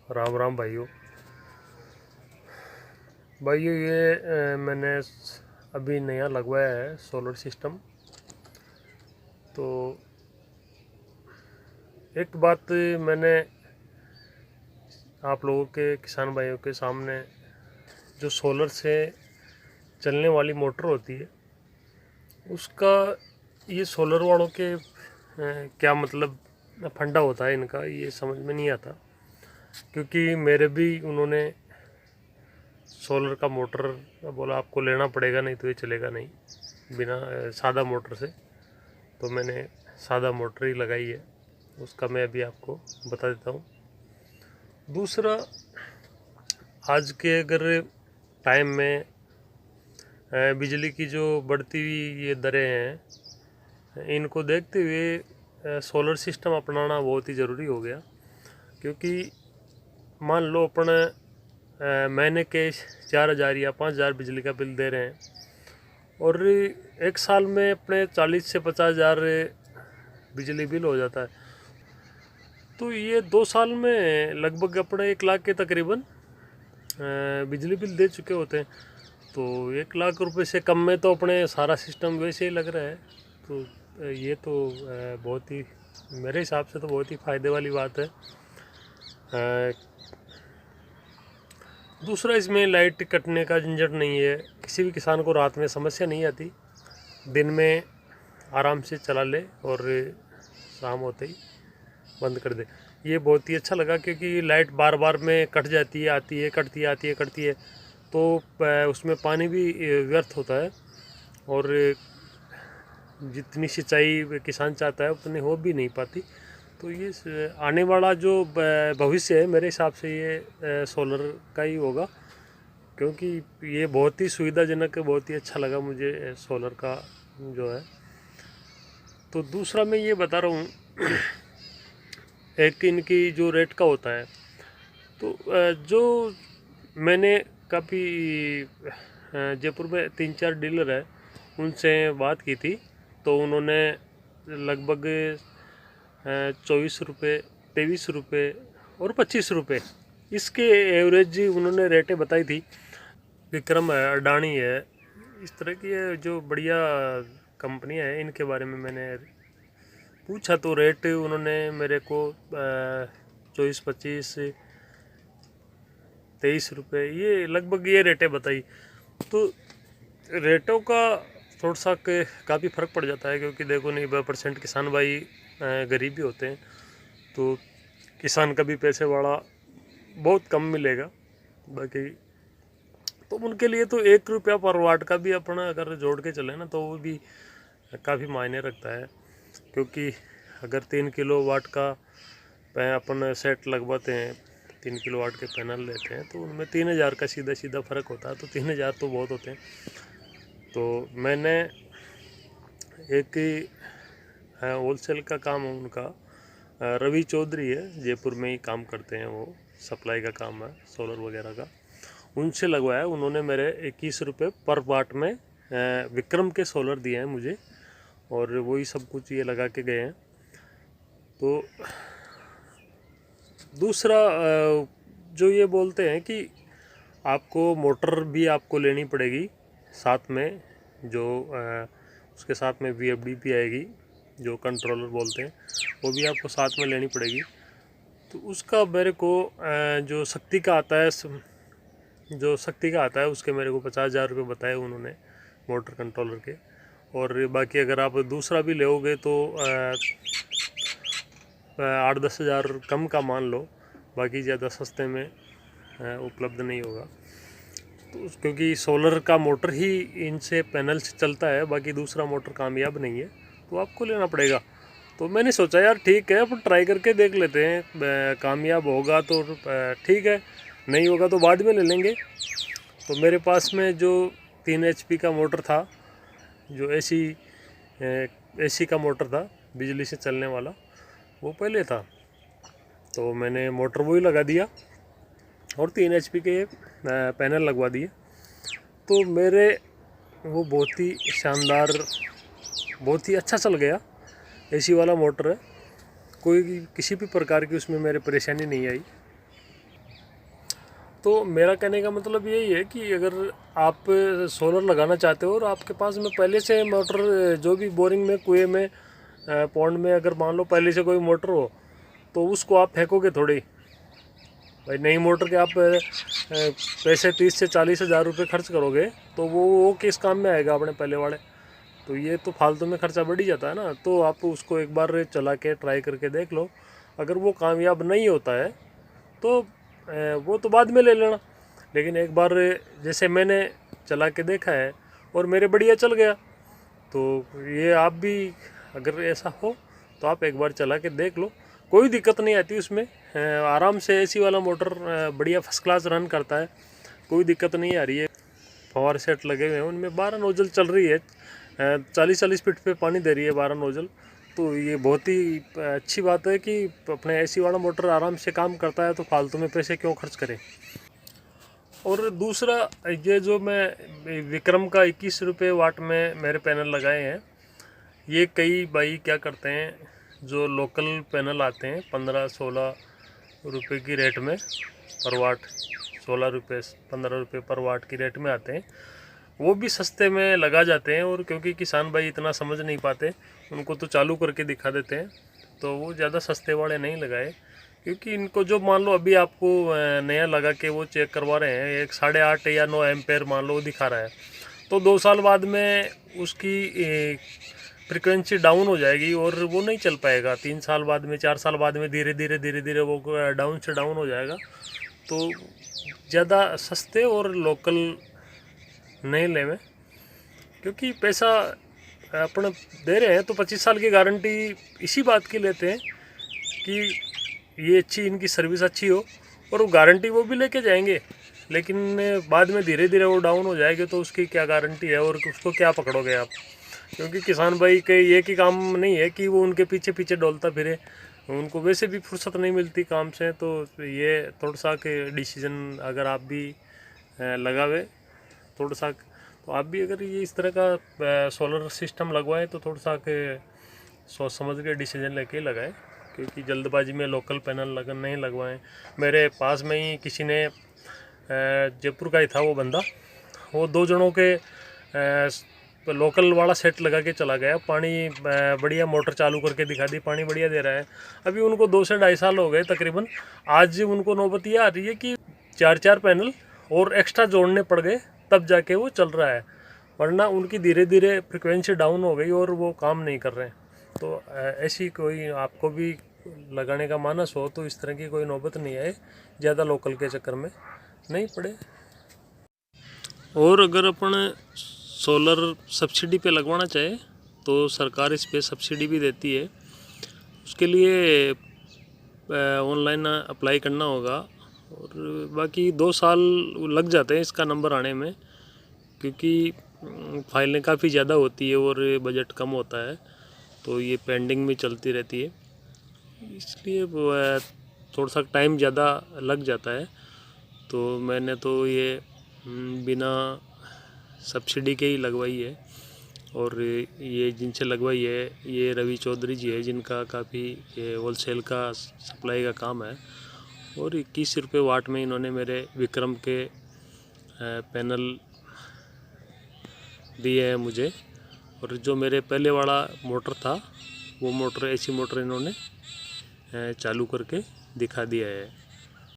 राम राम भाइयों। ये मैंने अभी नया लगवाया है सोलर सिस्टम। तो एक बात मैंने आप लोगों के किसान भाइयों के सामने, जो सोलर से चलने वाली मोटर होती है उसका, ये सोलर वालों के क्या मतलब फंडा होता है इनका, ये समझ में नहीं आता। क्योंकि मेरे भी उन्होंने सोलर का मोटर बोला आपको लेना पड़ेगा, नहीं तो ये चलेगा नहीं बिना सादा मोटर से। तो मैंने सादा मोटर ही लगाई है, उसका मैं अभी आपको बता देता हूँ। दूसरा, आज के अगर टाइम में बिजली की जो बढ़ती हुई ये दरें हैं, इनको देखते हुए सोलर सिस्टम अपनाना बहुत ही ज़रूरी हो गया। क्योंकि मान लो अपन महीने के 4,000 या 5,000 बिजली का बिल दे रहे हैं और एक साल में अपने 40 से 50,000 बिजली बिल हो जाता है। तो ये 2 साल में लगभग अपने 1 लाख के तकरीबन बिजली बिल दे चुके होते हैं। तो 1 लाख रुपए से कम में तो अपने सारा सिस्टम वैसे ही लग रहा है। तो ये तो बहुत ही, मेरे हिसाब से तो बहुत ही फ़ायदे वाली बात है। दूसरा, इसमें लाइट कटने का झंझट नहीं है, किसी भी किसान को रात में समस्या नहीं आती, दिन में आराम से चला ले और शाम होते ही बंद कर दे। ये बहुत ही अच्छा लगा, क्योंकि लाइट बार बार में कट जाती है, आती है, कटती है, आती है, कटती है, तो उसमें पानी भी व्यर्थ होता है और जितनी सिंचाई किसान चाहता है उतनी हो भी नहीं पाती। तो ये आने वाला जो भविष्य है, मेरे हिसाब से ये सोलर का ही होगा, क्योंकि ये बहुत ही सुविधाजनक है, बहुत ही अच्छा लगा मुझे सोलर का जो है। तो दूसरा मैं ये बता रहा हूँ, एक इनकी जो रेट का होता है, तो जो मैंने काफ़ी जयपुर में 3-4 डीलर है उनसे बात की थी, तो उन्होंने लगभग 24 रुपये, 23 रुपये और 25 रुपये इसके एवरेज उन्होंने रेटें बताई थी। विक्रम है, अडानी है, इस तरह की है जो बढ़िया कंपनियां हैं, इनके बारे में मैंने पूछा। तो रेट उन्होंने मेरे को 24, 25, 23 रुपये, ये लगभग ये रेटें बताई। तो रेटों का थोड़ा सा काफ़ी फ़र्क पड़ जाता है, क्योंकि देखो 90% किसान भाई गरीब भी होते हैं। तो किसान का भी पैसे वाला बहुत कम मिलेगा। बाकी तो उनके लिए तो 1 रुपया पर वाट का भी अपना अगर जोड़ के चले ना, तो वो भी काफ़ी मायने रखता है। क्योंकि अगर 3 किलो वाट का अपन सेट लगवाते हैं, 3 किलो वाट के पैनल लेते हैं, तो उनमें 3,000 का सीधा सीधा फ़र्क होता है। तो 3,000 तो बहुत होते हैं। तो मैंने एक होलसेल का काम है उनका, रवि चौधरी है, जयपुर में ही काम करते हैं वो, सप्लाई का काम है सोलर वगैरह का, उनसे लगवाया। उन्होंने मेरे 21 रुपये पर वाट में विक्रम के सोलर दिए हैं मुझे, और वही सब कुछ ये लगा के गए हैं। तो दूसरा, जो ये बोलते हैं कि आपको मोटर भी आपको लेनी पड़ेगी साथ में, जो उसके साथ में VFD आएगी, जो कंट्रोलर बोलते हैं, वो भी आपको साथ में लेनी पड़ेगी। तो उसका मेरे को जो शक्ति का आता है, उसके मेरे को 50,000 रुपये बताए उन्होंने, मोटर कंट्रोलर के। और बाकी अगर आप दूसरा भी लोगे तो 8-10 हज़ार कम का मान लो, बाकी ज़्यादा सस्ते में उपलब्ध नहीं होगा। तो क्योंकि सोलर का मोटर ही इनसे पैनल से चलता है, बाकी दूसरा मोटर कामयाब नहीं है, तो आपको लेना पड़ेगा। तो मैंने सोचा यार ठीक है, अब ट्राई करके देख लेते हैं, कामयाब होगा तो ठीक है, नहीं होगा तो बाद में ले लेंगे। तो मेरे पास में जो 3 HP का मोटर था, जो AC का मोटर था, बिजली से चलने वाला, वो पहले था। तो मैंने मोटर वही लगा दिया और 3 HP के पैनल लगवा दिए। तो मेरे वो बहुत ही शानदार, बहुत ही अच्छा चल गया। AC वाला मोटर है, कोई किसी भी प्रकार की उसमें मेरे परेशानी नहीं आई। तो मेरा कहने का मतलब यही है कि अगर आप सोलर लगाना चाहते हो और आपके पास में पहले से मोटर, जो भी बोरिंग में, कुएं में, पॉन्ड में अगर मान लो पहले से कोई मोटर हो, तो उसको आप फेंकोगे थोड़ी। भाई नई मोटर के आप पैसे 30 से 40 हज़ार रुपये खर्च करोगे तो वो किस काम में आएगा अपने पहले वाले। तो ये तो फालतू में खर्चा बढ़ ही जाता है ना। तो आप उसको एक बार चला के ट्राई करके देख लो। अगर वो कामयाब नहीं होता है तो वो तो बाद में ले लेना। लेकिन एक बार जैसे मैंने चला के देखा है और मेरे बढ़िया चल गया, तो ये आप भी अगर ऐसा हो तो आप एक बार चला के देख लो। कोई दिक्कत नहीं आती उसमें, आराम से एसी वाला मोटर बढ़िया फर्स्ट क्लास रन करता है, कोई दिक्कत नहीं आ रही है। फवार सेट लगे हुए हैं, उनमें 12 नोजल चल रही है, 40-40 फीट पे पानी दे रही है 12 नोजल। तो ये बहुत ही अच्छी बात है कि अपने एसी वाला मोटर आराम से काम करता है, तो फालतू में पैसे क्यों खर्च करें। और दूसरा, ये जो मैं विक्रम का 21 रुपये वाट में मेरे पैनल लगाए हैं, ये कई भाई क्या करते हैं, जो लोकल पैनल आते हैं 15-16 रुपये की रेट में पर वाट, 16 रुपये 15 रुपये पर वाट की रेट में आते हैं, वो भी सस्ते में लगा जाते हैं। और क्योंकि किसान भाई इतना समझ नहीं पाते, उनको तो चालू करके दिखा देते हैं, तो वो ज़्यादा सस्ते वाले नहीं लगाए। क्योंकि इनको जो मान लो अभी आपको नया लगा के वो चेक करवा रहे हैं, एक 8.5 या 9 एम्पेयर मान लो दिखा रहा है, तो 2 साल बाद में उसकी फ्रिक्वेंसी डाउन हो जाएगी और वो नहीं चल पाएगा। 3 साल बाद में, 4 साल बाद में धीरे धीरे वो डाउन से डाउन हो जाएगा। तो ज़्यादा सस्ते और लोकल नहीं लेवे, क्योंकि पैसा अपन दे रहे हैं तो 25 साल की गारंटी इसी बात की लेते हैं कि ये अच्छी, इनकी सर्विस अच्छी हो, और वो गारंटी वो भी लेके जाएंगे। लेकिन बाद में धीरे धीरे वो डाउन हो जाएगी, तो उसकी क्या गारंटी है और उसको क्या पकड़ोगे आप। क्योंकि किसान भाई के ये की काम नहीं है कि वो उनके पीछे पीछे डोलता फिरे, उनको वैसे भी फुर्सत नहीं मिलती काम से। तो ये थोड़ा सा के डिसीजन अगर आप भी लगावे थोड़ा सा, तो आप भी अगर ये इस तरह का सोलर सिस्टम लगवाएं तो थोड़ा सा के सोच समझ के डिसीजन लेके लगाएं, क्योंकि जल्दबाजी में लोकल पैनल नहीं लगवाएं। मेरे पास में ही किसी ने, जयपुर का ही था वो बंदा, वो 2 जनों के लोकल वाला सेट लगा के चला गया, पानी बढ़िया मोटर चालू करके दिखा दी, पानी बढ़िया दे रहा है। अभी उनको 2 से 2.5 साल हो गए तकरीबन। आज उनको नौबत ये आ रही है कि 4-4 पैनल और एक्स्ट्रा जोड़ने पड़ गए, तब जाके वो चल रहा है, वरना उनकी धीरे धीरे फ्रिक्वेंसी डाउन हो गई और वो काम नहीं कर रहे हैं। तो ऐसी कोई आपको भी लगाने का मानस हो तो इस तरह की कोई नौबत नहीं आए, ज़्यादा लोकल के चक्कर में नहीं पड़े। और अगर अपन सोलर सब्सिडी पे लगवाना चाहे तो सरकार इस पे सब्सिडी भी देती है। उसके लिए ऑनलाइन अप्लाई करना होगा, और बाकी 2 साल लग जाते हैं इसका नंबर आने में, क्योंकि फाइलें काफ़ी ज़्यादा होती है और बजट कम होता है, तो ये पेंडिंग में चलती रहती है, इसलिए थोड़ा सा टाइम ज़्यादा लग जाता है। तो मैंने तो ये बिना सब्सिडी के ही लगवाई है। और ये जिनसे लगवाई है ये रवि चौधरी जी है, जिनका काफ़ी होलसेल का सप्लाई का काम है, और 21 रुपये वाट में इन्होंने मेरे विक्रम के पैनल दिए हैं मुझे। और जो मेरे पहले वाला मोटर था वो मोटर, ऐसी मोटर इन्होंने चालू करके दिखा दिया है।